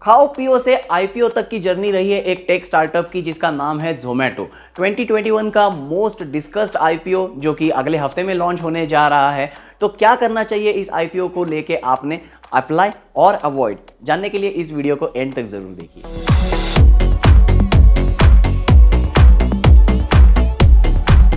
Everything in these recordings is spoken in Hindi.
खाओ पियो से आईपीओ तक की जर्नी रही है एक टेक स्टार्टअप की जिसका नाम है जोमेटो। 2021 का मोस्ट डिस्कस्ड आईपीओ जो कि अगले हफ्ते में लॉन्च होने जा रहा है। तो क्या करना चाहिए इस आईपीओ को लेके आपने अप्लाई और अवॉइड जानने के लिए इस वीडियो को एंड तक जरूर देखिए।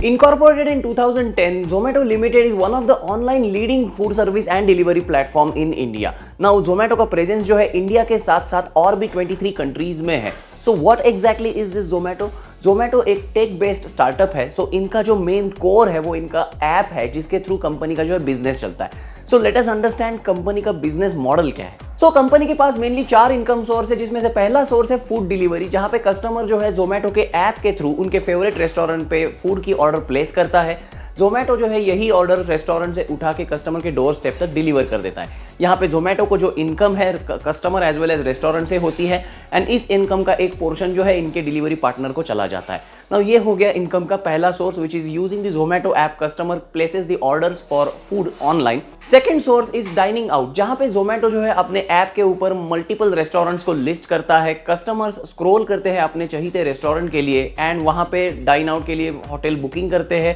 Incorporated in 2010, Zomato Limited is one of the online leading food service and delivery platform in India. Now, Zomato का प्रेजेंस जो है इंडिया के साथ साथ और भी 23 कंट्रीज में है। So what exactly is this Zomato? Zomato एक टेक बेस्ड स्टार्टअप है। So इनका जो मेन कोर है वो इनका ऐप है जिसके थ्रू कंपनी का जो है बिजनेस चलता है। So let us understand company का बिजनेस मॉडल क्या है। सो कंपनी के पास मेनली 4 इनकम सोर्स है जिसमें से पहला सोर्स है फूड डिलीवरी, जहां पे कस्टमर जो है जोमेटो के ऐप के थ्रू उनके फेवरेट रेस्टोरेंट पे फूड की ऑर्डर प्लेस करता है। जोमेटो जो है यही ऑर्डर रेस्टोरेंट से उठा के कस्टमर के डोर स्टेप तक डिलीवर कर देता है। यहाँ पे जोमेटो को जो इनकम है customer as well as restaurant से होती है एंड इस इनकम का एक पोर्शन जो है इनके डिलीवरी पार्टनर को चला जाता है। नाउ ये हो गया इनकम का पहला source which is using the Zomato app customer places the orders for food online. Second source is dining out, जहां पे जोमेटो जो है अपने ऐप के ऊपर मल्टीपल रेस्टोरेंट्स को लिस्ट करता है। कस्टमर्स स्क्रॉल करते हैं अपने चाहिए रेस्टोरेंट के लिए एंड वहां पे डाइन आउट के लिए होटल बुकिंग करते हैं,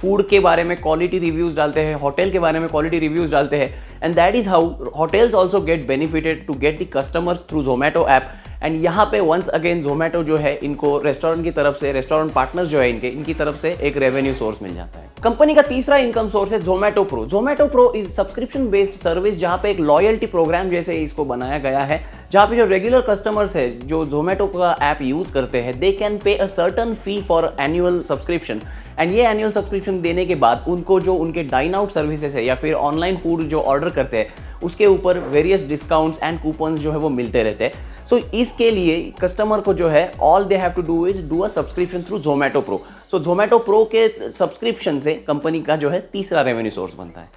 फूड के बारे में क्वालिटी रिव्यूज डालते हैं, होटल के बारे में क्वालिटी रिव्यूज डालते हैं and that is how hotels also get benefited to get the customers through Zomato app. And यहाँ पे वंस अगेन जोमेटो जो है इनको रेस्टोरेंट की तरफ से, रेस्टोरेंट पार्टनर्स जो है इनकी तरफ से एक रेवेन्यू सोर्स मिल जाता है। कंपनी का तीसरा इनकम सोर्स है Zomato pro. Zomato pro is subscription based service जहाँ पे एक लॉयल्टी प्रोग्राम जैसे इसको बनाया गया है, जहाँ पे जो रेगुलर कस्टमर्स है जो जोमेटो का ऐप यूज करते हैं they can pay a certain fee for annual subscription and ये एनुअल सब्सक्रिप्शन देने के बाद उनको जो उनके डाइन आउट सर्विसेज है या फिर ऑनलाइन फूड जो ऑर्डर करते हैं उसके ऊपर वेरियस डिस्काउंट्स एंड कूपन्स जो है वो मिलते रहते हैं। सो इसके लिए कस्टमर को जो है all they have to do is do a subscription through Zomato Pro. So Zomato Pro के सब्सक्रिप्शन से कंपनी का जो है तीसरा रेवेन्यू सोर्स बनता है।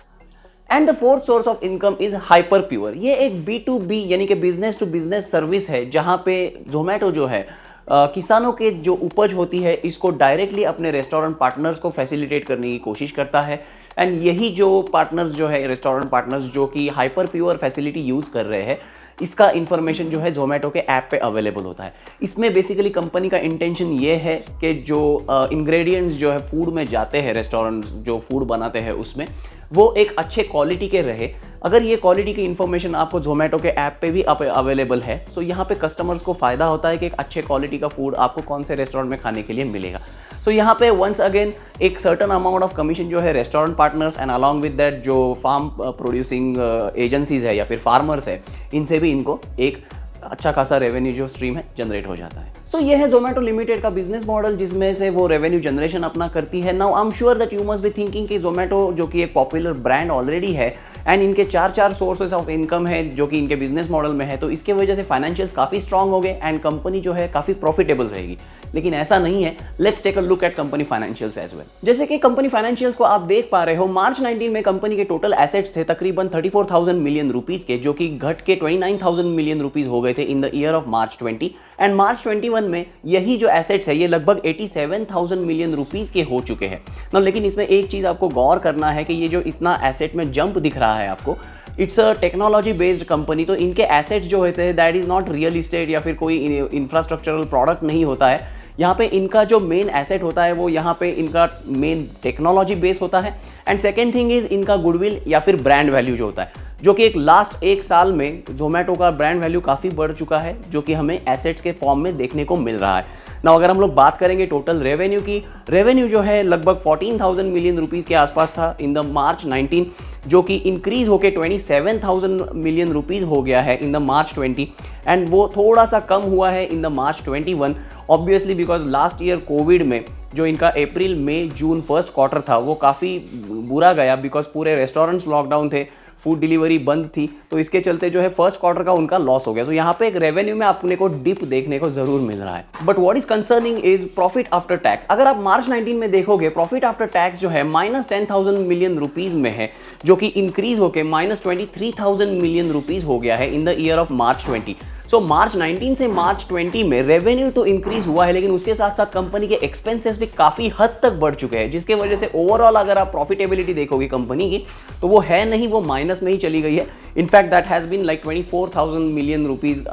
And the fourth source of income is Hyperpure. ये एक B2B यानी कि बिजनेस टू बिजनेस सर्विस है जहां पे जोमेटो जो है किसानों के जो उपज होती है इसको डायरेक्टली अपने रेस्टोरेंट पार्टनर्स को फैसिलिटेट करने की कोशिश करता है एंड यही जो पार्टनर्स जो है रेस्टोरेंट पार्टनर्स जो कि हाइपर प्योर फैसिलिटी यूज़ कर रहे हैं इसका इन्फॉर्मेशन जो है जोमेटो के ऐप पे अवेलेबल होता है। इसमें बेसिकली कंपनी का इंटेंशन ये है कि जो इंग्रेडिएंट्स जो है फूड में जाते हैं, रेस्टोरेंट जो फूड बनाते हैं उसमें वो एक अच्छे क्वालिटी के रहे। अगर ये क्वालिटी की इन्फॉर्मेशन आपको जोमेटो के ऐप पे भी अवेलेबल है तो यहाँ पे कस्टमर्स को फ़ायदा होता है कि एक अच्छे क्वालिटी का फूड आपको कौन से रेस्टोरेंट में खाने के लिए मिलेगा। तो यहाँ पे वंस अगेन एक सर्टन अमाउंट ऑफ कमीशन जो है restaurant partners and along with that जो फार्म प्रोड्यूसिंग एजेंसीज है या फिर फार्मर्स है इनसे भी इनको एक अच्छा खासा रेवेन्यू जो स्ट्रीम है जनरेट हो जाता है। सो ये है जोमेटो लिमिटेड का बिजनेस मॉडल जिसमें से वो रेवेन्यू जनरेशन अपना करती है। Now I am sure that you must be thinking कि जोमेटो जो कि एक पॉपुलर ब्रांड ऑलरेडी है एंड इनके चार सोर्सेज ऑफ इनकम है जो कि इनके बिजनेस मॉडल में है, तो इसके वजह से फाइनेंशियल्स काफ़ी स्ट्रांग हो गए एंड कंपनी जो है काफ़ी प्रॉफिटेबल रहेगी। लेकिन ऐसा नहीं है। Let's take a look at company financials as well. जैसे कि कंपनी फाइनेंशियल्स को आप देख पा रहे हो, मार्च 19 में कंपनी के टोटल एसेट्स थे तकरीबन 34,000 मिलियन रुपीज के, जो कि घट के 29,000 मिलियन रुपीज हो गए थे in the year of March 20 and March 21 में यही जो एसेट्स है ये लगभग 87,000 मिलियन रुपीज के हो चुके हैं ना। लेकिन इसमें एक चीज आपको गौर करना है कि ये जो इतना एसेट में जंप दिख रहा है आपको, it's a technology based company, तो इनके एसेट्स जो होते हैं that is not real estate या फिर कोई इंफ्रास्ट्रक्चरल प्रोडक्ट नहीं होता है। यहाँ पे इनका जो मेन एसेट होता है वो यहाँ पे इनका मेन टेक्नोलॉजी बेस होता है एंड सेकेंड थिंग इज इनका गुडविल या फिर ब्रांड वैल्यू जो होता है, जो कि एक लास्ट 1 साल में जोमेटो का ब्रांड वैल्यू काफ़ी बढ़ चुका है जो कि हमें एसेट्स के फॉर्म में देखने को मिल रहा है ना। अगर हम लोग बात करेंगे टोटल रेवेन्यू की, रेवेन्यू जो है लगभग 14,000 मिलियन रुपीस के आसपास था इन द मार्च 19, जो कि इंक्रीज होकर 27,000 मिलियन रुपीस हो गया है इन द मार्च 20 एंड वो थोड़ा सा कम हुआ है in the March 21 obviously because last year Covid में जो इनका अप्रैल मई जून फर्स्ट क्वार्टर था वो काफ़ी बुरा गया बिकॉज पूरे रेस्टोरेंट्स लॉकडाउन थे, फूड डिलीवरी बंद थी, तो इसके चलते जो है फर्स्ट क्वार्टर का उनका लॉस हो गया। तो यहाँ पे एक रेवेन्यू में अपने को डिप देखने को जरूर मिल रहा है। But what is concerning is profit after tax. अगर आप मार्च 19 में देखोगे प्रॉफिट आफ्टर टैक्स जो है -10,000 मिलियन रुपीज में है, जो कि इंक्रीज होकर -23,000 मिलियन रुपीज हो गया है इन द ईयर ऑफ मार्च 20। सो मार्च 19 से मार्च 20 में रेवेन्यू तो इंक्रीज हुआ है, लेकिन उसके साथ साथ कंपनी के एक्सपेंसेस भी काफी हद तक बढ़ चुके हैं, जिसके वजह से ओवरऑल अगर आप प्रॉफिटेबिलिटी देखोगे कंपनी की तो वो है नहीं, वो माइनस में ही चली गई है। In fact that has been like 24,000 million rupees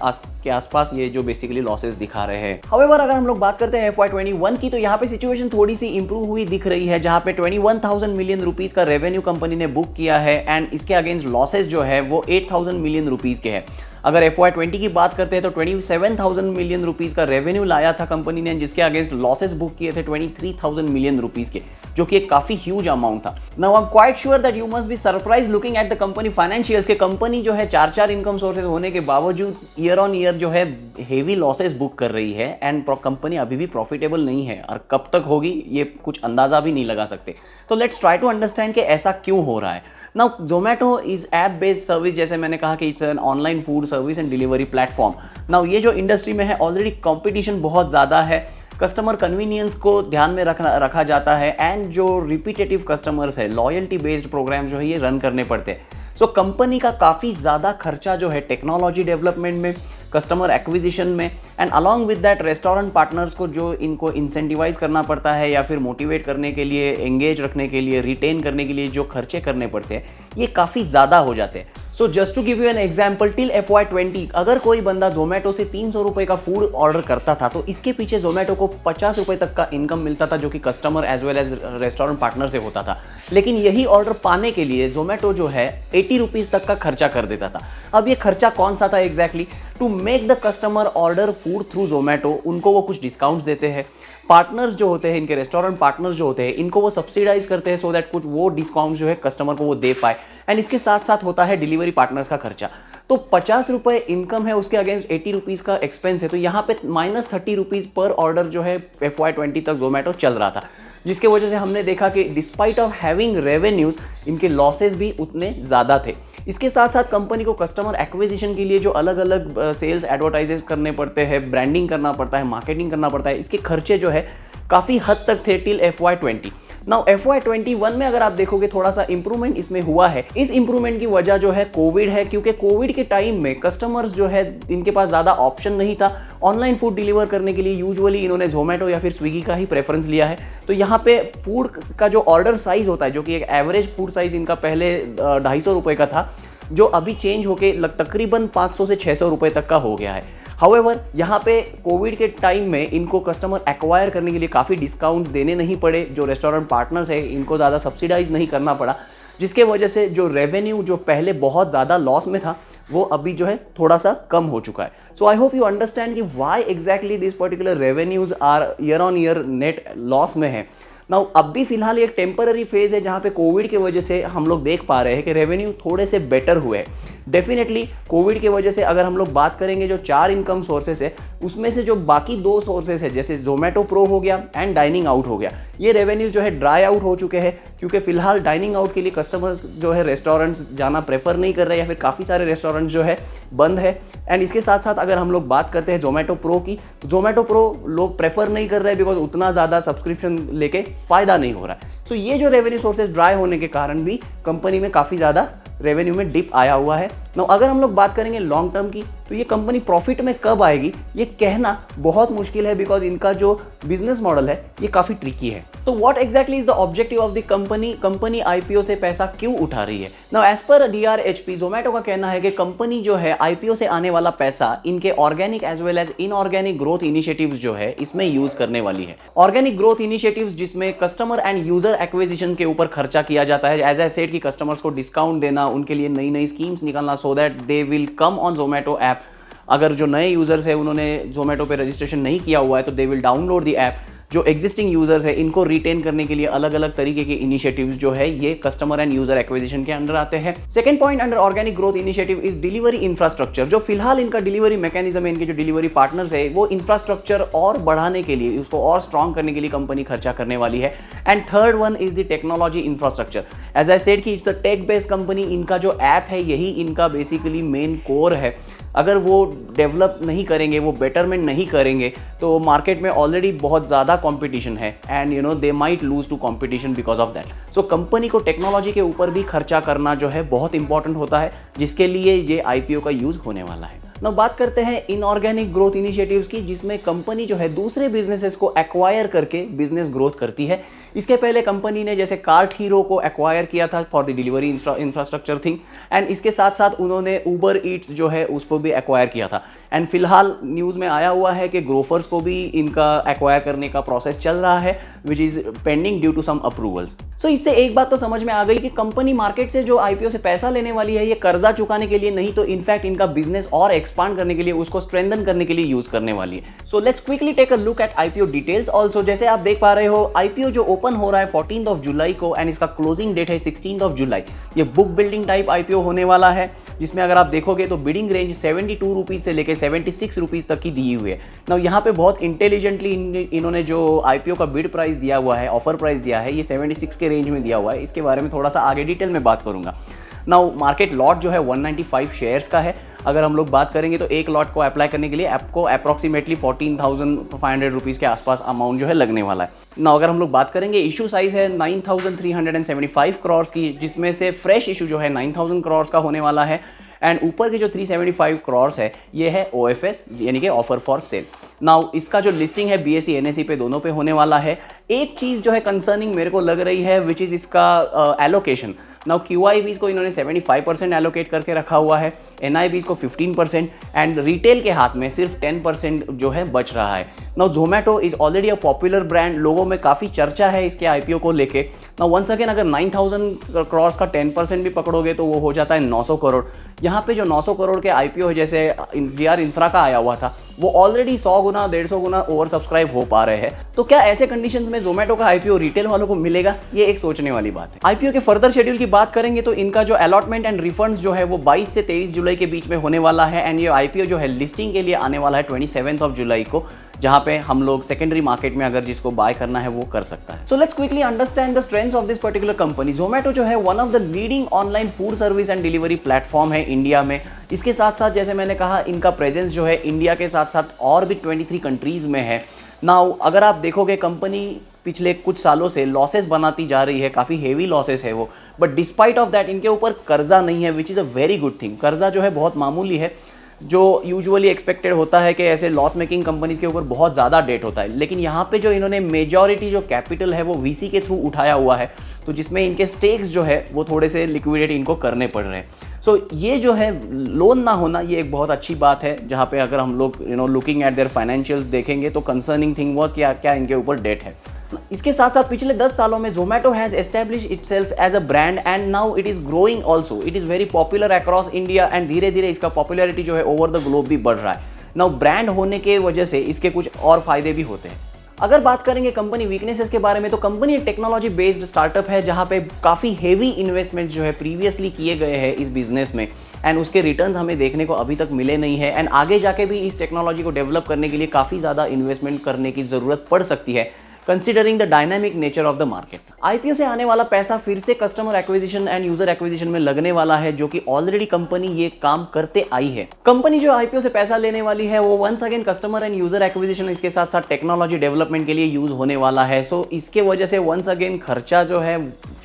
के आसपास ये जो बेसिकली लॉसेस दिखा रहे हैं। हाउएवर अगर हम लोग बात करते हैं FY21 की, तो यहाँ पे सिचुएशन थोड़ी सी इंप्रूव हुई दिख रही है, जहाँ पे 21,000 मिलियन रुपीज का रेवेन्यू कंपनी ने बुक किया है एंड इसके अगेंस्ट लॉसेस जो है वो 8,000 मिलियन रुपीज के हैं। अगर FY20 की बात करते हैं तो 27,000 मिलियन रुपीज का रेवेन्यू लाया था कंपनी ने, जिसके अगेंस्ट लॉसेस बुक किए थे 23,000 मिलियन रुपीज के, जो कि एक काफी ह्यूज अमाउंट था। Now I am quite sure that you must be surprise looking at the company financials के कंपनी जो है चार इनकम सोर्सेज होने के बावजूद ईयर ऑन ईयर जो है हेवी लॉसेस बुक कर रही है एंड कंपनी अभी भी प्रॉफिटेबल नहीं है, और कब तक होगी ये कुछ अंदाजा भी नहीं लगा सकते। तो लेट्स ट्राई टू अंडरस्टैंड कि ऐसा क्यों हो रहा है। Now Zomato is app based service, जैसे मैंने कहा कि it's an online food service and delivery platform. Now ये जो इंडस्ट्री में है ऑलरेडी कंपटीशन बहुत ज़्यादा है, कस्टमर कन्वीनियंस को ध्यान में रखा जाता है एंड जो रिपीटेटिव कस्टमर्स है, लॉयल्टी बेस्ड प्रोग्राम जो है ये रन करने पड़ते हैं। सो कंपनी का काफ़ी ज़्यादा खर्चा जो है टेक्नोलॉजी डेवलपमेंट में, कस्टमर एक्विजिशन में and along with that restaurant partners को जो इनको इंसेंटिवाइज करना पड़ता है या फिर मोटिवेट करने के लिए, एंगेज रखने के लिए, रिटेन करने के लिए जो खर्चे करने पड़ते हैं ये काफ़ी ज़्यादा हो जाते हैं। So just to give you an example, till FY20 अगर कोई बंदा जोमेटो से 300 रुपये का फूड ऑर्डर करता था तो इसके पीछे जोमेटो को 50 रुपये तक का इनकम मिलता था, जो कि customer as well as restaurant partner से होता था। लेकिन यही ऑर्डर पाने के लिए जोमेटो जो है 80 रुपीज़ तक का खर्चा कर देता था। अब ये खर्चा कौन सा था exactly? To make the customer order food through Zomato, उनको वो कुछ डिस्काउंट्स देते हैं। पार्टनर्स जो होते हैं, इनके रेस्टोरेंट पार्टनर्स जो होते हैं, इनको वो सब्सिडाइज करते हैं सो दैट कुछ वो डिस्काउंट जो है कस्टमर को वो दे पाए। एंड इसके साथ साथ होता है डिलीवरी पार्टनर्स का खर्चा। तो 50 रुपये इनकम है, उसके अगेंस्ट 80 रुपीज़ का एक्सपेंस है, तो यहाँ पे -30 रुपीज़ पर ऑर्डर जो है FY20 तक जोमेटो चल रहा था, जिसके वजह से हमने देखा कि डिस्पाइट ऑफ हैविंग रेवेन्यूज इनके लॉसेस भी उतने ज़्यादा थे। इसके साथ साथ कंपनी को कस्टमर एक्विजिशन के लिए जो अलग अलग सेल्स एडवर्टाइजेस करने पड़ते हैं, ब्रांडिंग करना पड़ता है, मार्केटिंग करना पड़ता है, इसके खर्चे जो है काफ़ी हद तक थे टिल FY20। नाउ FY21 में अगर आप देखोगे थोड़ा सा इंप्रूवमेंट इसमें हुआ है। इस इंप्रूवमेंट की वजह जो है कोविड है, क्योंकि कोविड के टाइम में कस्टमर्स जो है इनके पास ज़्यादा ऑप्शन नहीं था ऑनलाइन फूड डिलीवर करने के लिए। यूजुअली इन्होंने जोमेटो या फिर स्विगी का ही प्रेफरेंस लिया है। तो यहाँ पे फूड का जो ऑर्डर साइज़ होता है, जो कि एक एवरेज फूड साइज़ इनका पहले 250 रुपये का था, जो अभी चेंज होके तकरीबन 500 से 600 रुपये तक का हो गया है। हाउएवर यहाँ पे कोविड के टाइम में इनको कस्टमर एक्वायर करने के लिए काफ़ी डिस्काउंट देने नहीं पड़े, जो रेस्टोरेंट पार्टनर्स है इनको ज़्यादा सब्सिडाइज नहीं करना पड़ा, जिसके वजह से जो रेवेन्यू जो पहले बहुत ज़्यादा लॉस में था वो अभी जो है थोड़ा सा कम हो चुका है। So I hope you understand कि why exactly this particular revenues are year on year net loss में है। नाउ अब भी फिलहाल एक टेम्पररी फेज है जहाँ पे कोविड की वजह से हम लोग देख पा रहे हैं कि रेवेन्यू थोड़े से बेटर हुए हैं। डेफिनेटली कोविड की वजह से अगर हम लोग बात करेंगे जो 4 इनकम सोर्सेस है, उसमें से जो बाकी 2 सोर्सेस है, जैसे जोमेटो प्रो हो गया एंड डाइनिंग आउट हो गया, ये रेवेन्यू जो है ड्राई आउट हो चुके हैं, क्योंकि फिलहाल डाइनिंग आउट के लिए कस्टमर्स जो है रेस्टोरेंट्स जाना प्रेफर नहीं कर रहे, या फिर काफ़ी सारे रेस्टोरेंट जो है बंद है। एंड इसके साथ साथ अगर हम लोग बात करते हैं जोमेटो प्रो की, जोमेटो प्रो लोग प्रेफर नहीं कर रहे हैं बिकॉज उतना ज़्यादा सब्सक्रिप्शन लेके फ़ायदा नहीं हो रहा है। तो ये जो रेवेन्यू सोर्सेज ड्राई होने के कारण भी कंपनी में काफ़ी ज़्यादा रेवेन्यू में डिप आया हुआ है। नाउ अगर हम लोग बात करेंगे लॉन्ग टर्म की, तो ये कंपनी प्रॉफिट में कब आएगी ये कहना बहुत मुश्किल है, बिकॉज इनका जो बिजनेस मॉडल है ये काफ़ी ट्रिकी है। तो what exactly is the objective of the company IPO से पैसा क्यों उठा रही है? Now as per DRHP Zomato का कहना है कि कंपनी जो है IPO से आने वाला पैसा इनके organic as well as inorganic growth initiatives जो है इसमें यूज करने वाली है। ऑर्गेनिक ग्रोथ इनिशिएटिव्स जिसमें कस्टमर एंड यूजर एक्विजिशन के ऊपर खर्चा किया जाता है, एज आई सेड कि कस्टमर्स को डिस्काउंट देना, उनके लिए नई नई स्कीम्स निकालना so that they will come on Zomato app. अगर जो नए यूजर्स है उन्होंने जोमेटो पे रजिस्ट्रेशन नहीं किया हुआ है तो they will download the app. जो एग्जिस्टिंग यूजर्स है इनको रिटेन करने के लिए अलग अलग तरीके के इनिशिएटिव्स जो है ये कस्टमर एंड यूजर एक्विजिशन के अंडर आते हैं। Second point under organic growth initiative is delivery infrastructure. जो फिलहाल इनका डिलीवरी मैकेनिज्म है, इनके जो डिलीवरी पार्टनर्स है, वो इंफ्रास्ट्रक्चर और बढ़ाने के लिए, उसको और स्ट्रॉन्ग करने के लिए कंपनी खर्चा करने वाली है। And third one is the technology infrastructure. As I said कि it's a tech based company, इनका जो ऐप है यही इनका बेसिकली मेन कोर है। अगर वो डेवलप नहीं करेंगे, वो बेटरमेंट नहीं करेंगे, तो मार्केट में ऑलरेडी बहुत ज़्यादा कंपटीशन है and you know they might lose to competition because of that. So company को टेक्नोलॉजी के ऊपर भी खर्चा करना जो है बहुत इंपॉर्टेंट होता है, जिसके लिए ये IPO का यूज़ होने वाला है। ना बात करते हैं इनऑर्गेनिक ग्रोथ इनिशिएटिव्स की, जिसमें कंपनी जो है दूसरे बिजनेसेस को एक्वायर करके बिजनेस ग्रोथ करती है। इसके पहले कंपनी ने जैसे कार्ट हीरो को एक्वायर किया था for the delivery infrastructure thing, and इसके साथ साथ उन्होंने उबर ईट्स जो है उसको भी एक्वायर किया था। एंड फिलहाल न्यूज़ में आया हुआ है कि ग्रोफर्स को भी इनका एक्वायर करने का प्रोसेस चल रहा है, which is pending due to some approvals. तो इससे एक बात तो समझ में आ गई कि कंपनी मार्केट से जो आईपीओ से पैसा लेने वाली है ये कर्जा चुकाने के लिए नहीं, तो इनफैक्ट इनका बिजनेस और एक्सपांड करने के लिए, उसको स्ट्रेंथन करने के लिए यूज करने वाली है। So let's quickly take a look at IPO details also. जैसे आप देख पा रहे हो, आईपीओ जो ओपन हो रहा है 14 जुलाई को एंड इसका क्लोजिंग डेट है 16 जुलाई। ये बुक बिल्डिंग टाइप आईपीओ होने वाला है, जिसमें अगर आप देखोगे तो बिडिंग रेंज 72 रुपीज़ से लेकर 76 रुपीज़ तक की दी हुई है। ना यहाँ पे बहुत इंटेलिजेंटली इन्होंने जो आईपीओ का बिड प्राइस दिया हुआ है, ऑफर प्राइस दिया है, ये 76 के रेंज में दिया हुआ है। इसके बारे में थोड़ा सा आगे डिटेल में बात करूंगा। नाउ मार्केट लॉट जो है 195 शेयर्स का है। अगर हम लोग बात करेंगे तो एक लॉट को अप्लाई करने के लिए आपको अप्रॉक्सीमेटली 14,500 रुपीज़ के आसपास अमाउंट जो है लगने वाला है। ना अगर हम लोग बात करेंगे, इशू साइज है 9,375 करोड़ की, जिसमें से फ्रेश इशू जो है 9,000 करोड़ का होने वाला है। एंड ऊपर के जो 375 करोड़ है ये है ओएफएस यानी कि ऑफर फॉर सेल। नाउ इसका जो लिस्टिंग है बीएसई एनएसई पे दोनों पे होने वाला है। एक चीज़ जो है कंसर्निंग मेरे को लग रही है, विच इज़ इसका एलोकेशन। नाउ क्यूआईबीज को इन्होंने 75% एलोकेट करके रखा हुआ है, एनआईबीज को 15% एंड रिटेल के हाथ में सिर्फ 10% जो है बच रहा है। Now Zomato is already a popular brand, लोगों में काफ़ी चर्चा है इसके आईपीओ को लेके। नाउ वंस अगेन अगर 9,000 करोड़ का 10% भी पकड़ोगे तो वो हो जाता है 900 करोड़। यहाँ पे जो 900 करोड़ के आईपीओ है, जैसे जीआर इंफ्रा का आया हुआ था, वो ऑलरेडी 100 गुना 150 गुना ओवर सब्सक्राइब हो पा रहे हैं। तो क्या ऐसे कंडीशंस में जोमेटो का आईपीओ रिटेल वालों को मिलेगा, ये एक सोचने वाली बात है। आईपीओ के फर्दर शेड्यूल की बात करेंगे तो इनका जो अलॉटमेंट एंड रिफंड्स जो है वो 22 से 23 जुलाई के बीच में होने वाला है। एंड ये आईपीओ जो है लिस्टिंग के लिए आने वाला है 27 जुलाई को, जहां पे हम लोग सेकेंडरी मार्केट में अगर जिसको बाय करना है वो कर सकता है। So let's quickly understand the strengths of this particular company. Zomato जो है one of the leading online food service and delivery platform है इंडिया में। इसके साथ साथ जैसे मैंने कहा, इनका प्रेजेंस जो है इंडिया के साथ साथ और भी 23 कंट्रीज में है। नाउ अगर आप देखोगे, कंपनी पिछले कुछ सालों से लॉसेस बनाती जा रही है, काफ़ी हेवी लॉसेस है वो, बट डिस्पाइट ऑफ दैट इनके ऊपर कर्जा नहीं है, which is a very good thing. कर्जा जो है बहुत मामूली है, जो यूजुअली एक्सपेक्टेड होता है कि ऐसे लॉस मेकिंग कंपनीज के ऊपर बहुत ज़्यादा डेट होता है। लेकिन यहाँ पे जो इन्होंने मेजॉरिटी जो कैपिटल है वो वीसी के थ्रू उठाया हुआ है, तो जिसमें इनके स्टेक्स जो है वो थोड़े से लिक्विडेट इनको करने पड़ रहे हैं। सो ये जो है लोन ना होना, ये एक बहुत अच्छी बात है, जहाँ पे अगर हम लोग लुकिंग एट देयर फाइनेंशियल्स देखेंगे तो कंसर्निंग थिंग वाज कि क्या इनके ऊपर डेट है। इसके साथ साथ पिछले 10 सालों में Zomato has establish itself as a brand and now it is growing also. It is very popular across India and धीरे धीरे इसका पॉपुलैरिटी जो है ओवर द ग्लोब भी बढ़ रहा है। नाउ ब्रांड होने के वजह से इसके कुछ और फायदे भी होते हैं। अगर बात करेंगे कंपनी वीकनेसेस के बारे में, तो कंपनी एक टेक्नोलॉजी बेस्ड स्टार्टअप है, जहां पे काफ़ी हेवी इन्वेस्टमेंट जो है प्रीवियसली किए गए हैं इस बिजनेस में, एंड उसके रिटर्न्स हमें देखने को अभी तक मिले नहीं है। एंड आगे जाके भी इस टेक्नोलॉजी को डेवलप करने के लिए काफ़ी ज़्यादा इन्वेस्टमेंट करने की ज़रूरत पड़ सकती है, considering the dynamic nature of the market. IPO से आने वाला पैसा फिर से customer acquisition and user acquisition में लगने वाला है, जो कि ऑलरेडी कंपनी ये काम करते आई है। कंपनी जो आईपीओ से पैसा लेने वाली है वो once again customer and user acquisition, इसके साथ साथ टेक्नोलॉजी डेवलपमेंट के लिए यूज होने वाला है। सो इसके वजह से वंस अगेन खर्चा जो है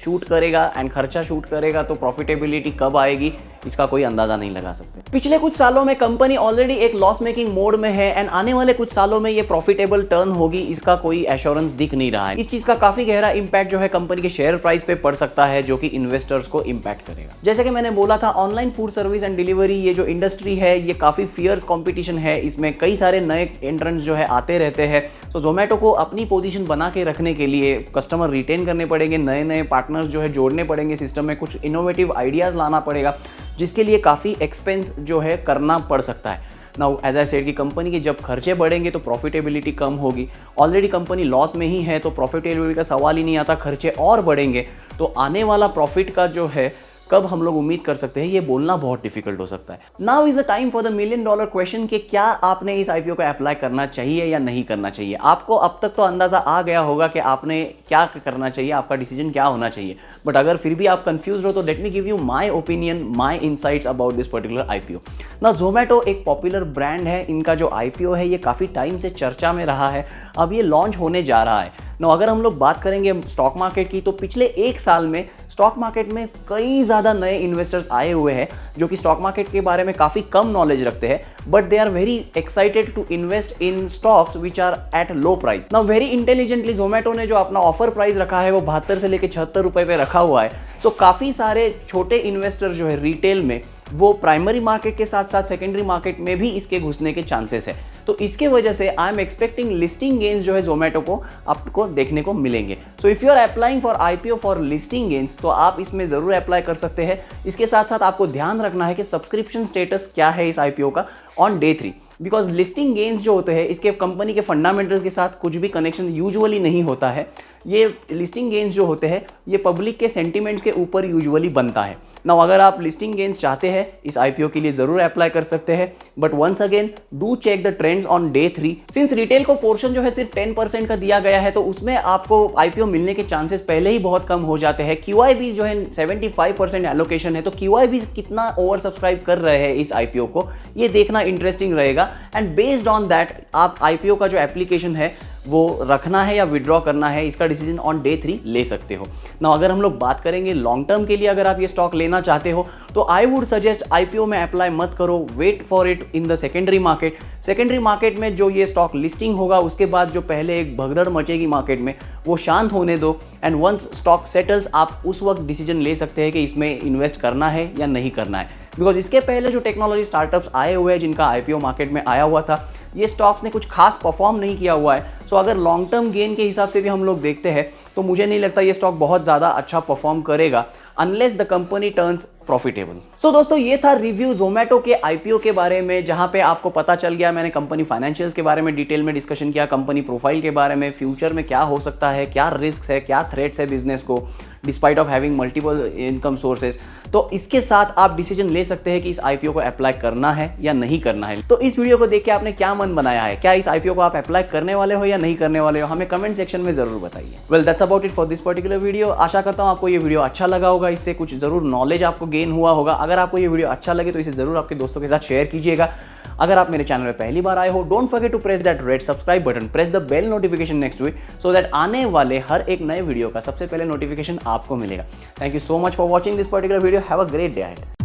शूट करेगा, एंड खर्चा शूट करेगा तो प्रॉफिटेबिलिटी कब आएगी इसका कोई अंदाजा नहीं लगा सकते। पिछले कुछ सालों में कंपनी ऑलरेडी एक लॉस मेकिंग मोड में है, एंड आने वाले कुछ सालों में ये प्रॉफिटेबल टर्न होगी, इसका कोई एश्योरेंस दिख नहीं रहा है। इस चीज का काफी गहरा इंपैक्ट जो है कंपनी के शेयर प्राइस पे पड़ सकता है, जो कि इन्वेस्टर्स को इंपैक्ट करेगा। जैसे कि मैंने बोला था, online food service and delivery ये जो इंडस्ट्री है ये काफी फियर्स कंपटीशन है, इसमें कई सारे नए एंट्रेंट्स जो है आते रहते हैं। तो जोमेटो को अपनी पोजीशन बना के रखने के लिए कस्टमर रिटेन करने पड़ेंगे, नए नए पार्टनर्स जो है जोड़ने पड़ेंगे सिस्टम में, कुछ इनोवेटिव आइडियाज लाना पड़ेगा, जिसके लिए काफ़ी एक्सपेंस जो है करना पड़ सकता है। नाउ एज आई सेड कि कंपनी के जब खर्चे बढ़ेंगे तो प्रॉफिटेबिलिटी कम होगी। ऑलरेडी कंपनी लॉस में ही है, तो प्रॉफिटेबिलिटी का सवाल ही नहीं आता। खर्चे और बढ़ेंगे तो आने वाला प्रॉफिट का जो है कब हम लोग उम्मीद कर सकते हैं, ये बोलना बहुत डिफिकल्ट हो सकता है। Now is the time for the $1 million question कि क्या आपने इस आईपीओ को अप्लाई करना चाहिए या नहीं करना चाहिए। आपको अब तक तो अंदाजा आ गया होगा कि आपने क्या करना चाहिए, आपका डिसीजन क्या होना चाहिए, बट अगर फिर भी आप कंफ्यूज हो तो let me give you my opinion, my insights about this particular IPO. ना जोमेटो एक पॉपुलर ब्रांड है, इनका जो आईपीओ है ये काफ़ी टाइम से चर्चा में रहा है, अब ये लॉन्च होने जा रहा है। ना अगर हम लोग बात करेंगे स्टॉक मार्केट की, तो पिछले एक साल में स्टॉक मार्केट में कई ज़्यादा नए इन्वेस्टर्स आए हुए हैं जो कि स्टॉक मार्केट के बारे में काफ़ी कम नॉलेज रखते हैं, but they are very excited to invest in stocks which are at low price. Now very intelligently Zomato ने जो अपना ऑफर प्राइस रखा है वो 72 से लेकर 76 रुपए पे रखा हुआ है। सो काफ़ी सारे छोटे इन्वेस्टर जो है रिटेल में, वो प्राइमरी मार्केट के साथ साथ सेकेंडरी मार्केट में भी इसके घुसने के चांसेस है। तो इसके वजह से I am expecting listing gains जो है जोमेटो को आपको देखने को मिलेंगे। So if you are applying for IPO for listing gains तो आप इसमें जरूर अप्लाई कर सकते हैं। इसके साथ साथ आपको ध्यान रखना है कि सब्सक्रिप्शन स्टेटस क्या है इस आईपीओ का on day 3, because listing gains जो होते हैं इसके कंपनी के फंडामेंटल्स के साथ कुछ भी कनेक्शन यूजुअली नहीं होता है। ये लिस्टिंग गेन्स जो होते हैं ये पब्लिक के सेंटिमेंट्स के ऊपर यूजुअली बनता है। नाउ अगर आप लिस्टिंग गेन्स चाहते हैं इस आईपीओ के लिए जरूर अप्लाई कर सकते हैं, but once again do check the trends on day 3। Since retail को पोर्शन जो है सिर्फ 10% का दिया गया है तो उसमें आपको आईपीओ मिलने के चांसेस पहले ही बहुत कम हो जाते हैं। क्यूआईबी जो है 75% एलोकेशन है, तो क्यूआईबी कितना ओवर सब्सक्राइब कर रहे हैं इस आईपीओ को ये देखना इंटरेस्टिंग रहेगा। एंड बेस्ड ऑन दैट आप आईपीओ का जो एप्लीकेशन है वो रखना है या विड्रॉ करना है इसका डिसीजन ऑन डे 3 ले सकते हो। ना अगर हम लोग बात करेंगे लॉन्ग टर्म के लिए, अगर आप ये स्टॉक लेना चाहते हो तो आई वुड सजेस्ट आईपीओ में अप्लाई मत करो, wait for it in the secondary market. Secondary market में जो ये स्टॉक लिस्टिंग होगा उसके बाद जो पहले एक भगदड़ मचेगी मार्केट में वो शांत होने दो, एंड वंस स्टॉक सेटल्स आप उस वक्त डिसीजन ले सकते हैं कि इसमें इन्वेस्ट करना है या नहीं करना है। बिकॉज इसके पहले जो टेक्नोलॉजी स्टार्टअप्स आए हुए हैं जिनका आईपीओ मार्केट में आया हुआ था, ये स्टॉक्स ने कुछ खास परफॉर्म नहीं किया हुआ है। सो अगर लॉन्ग टर्म गेन के हिसाब से भी हम लोग देखते हैं तो मुझे नहीं लगता ये स्टॉक बहुत ज़्यादा अच्छा परफॉर्म करेगा unless the company turns profitable. So दोस्तों ये था रिव्यू जोमेटो के आईपीओ के बारे में, जहां पे आपको पता चल गया, मैंने कंपनी फाइनेंशियल्स के बारे में डिटेल में डिस्कशन किया, कंपनी प्रोफाइल के बारे में, फ्यूचर में क्या हो सकता है, क्या रिस्क है, क्या थ्रेट्स है बिजनेस को despite of having multiple income sources. तो इसके साथ आप डिसीजन ले सकते हैं कि इस आईपीओ को अप्लाई करना है या नहीं करना है। तो इस वीडियो को देख के आपने क्या मन बनाया है, क्या इस आईपीओ को आप अप्लाई करने वाले हो या नहीं करने वाले हो, हमें कमेंट सेक्शन में जरूर बताइए। Well that's about it for this particular video. आशा करता हूं आपको ये वीडियो अच्छा लगा होगा, इससे कुछ जरूर नॉलेज आपको गेन हुआ होगा। अगर आपको ये वीडियो अच्छा लगे तो इसे जरूर आपके दोस्तों के साथ शेयर कीजिएगा। अगर आप मेरे चैनल में पहली बार आए हो, don't forget to press that red subscribe button, press the bell notification next to it, so that आने वाले हर एक नए वीडियो का सबसे पहले नोटिफिकेशन आपको मिलेगा। Thank you so much for watching this particular video. Have a great day ahead.